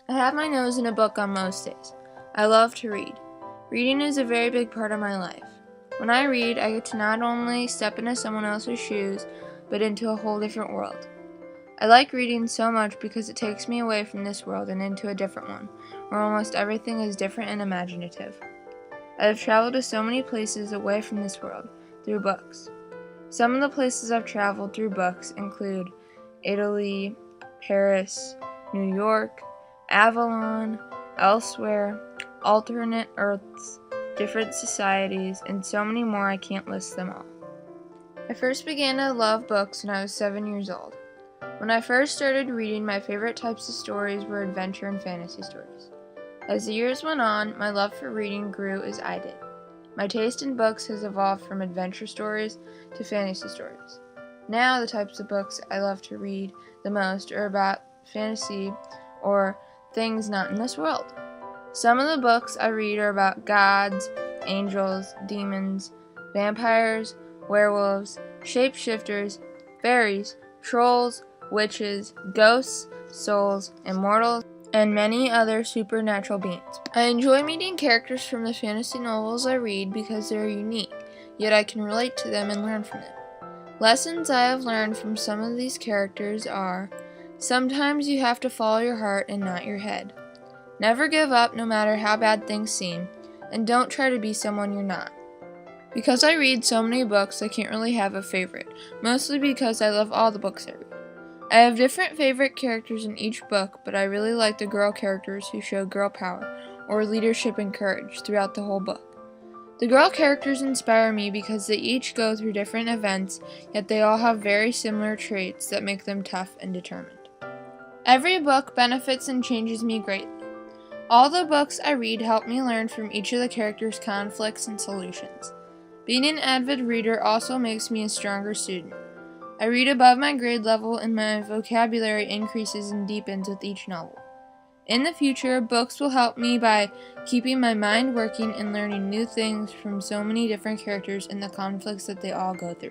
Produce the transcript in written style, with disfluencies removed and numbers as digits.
I have my nose in a book on most days. I love to read. Reading is a very big part of my life. When I read, I get to not only step into someone else's shoes, but into a whole different world. I like reading so much because it takes me away from this world and into a different one, where almost everything is different and imaginative. I have traveled to so many places away from this world through books. Some of the places I've traveled through books include Italy, Paris, New York, Avalon, elsewhere, alternate Earths, different societies, and so many more I can't list them all. I first began to love books when I was 7 years old. When I first started reading, my favorite types of stories were adventure and fantasy stories. As the years went on, my love for reading grew as I did. My taste in books has evolved from adventure stories to fantasy stories. Now, the types of books I love to read the most are about fantasy or things not in this world. Some of the books I read are about gods, angels, demons, vampires, werewolves, shapeshifters, fairies, trolls, witches, ghosts, souls, immortals, and many other supernatural beings. I enjoy meeting characters from the fantasy novels I read because they are unique, yet I can relate to them and learn from them. Lessons I have learned from some of these characters are: sometimes you have to follow your heart and not your head. Never give up no matter how bad things seem, and don't try to be someone you're not. Because I read so many books, I can't really have a favorite, mostly because I love all the books I read. I have different favorite characters in each book, but I really like the girl characters who show girl power, or leadership and courage, throughout the whole book. The girl characters inspire me because they each go through different events, yet they all have very similar traits that make them tough and determined. Every book benefits and changes me greatly. All the books I read help me learn from each of the characters' conflicts and solutions. Being an avid reader also makes me a stronger student. I read above my grade level and my vocabulary increases and deepens with each novel. In the future, books will help me by keeping my mind working and learning new things from so many different characters and the conflicts that they all go through.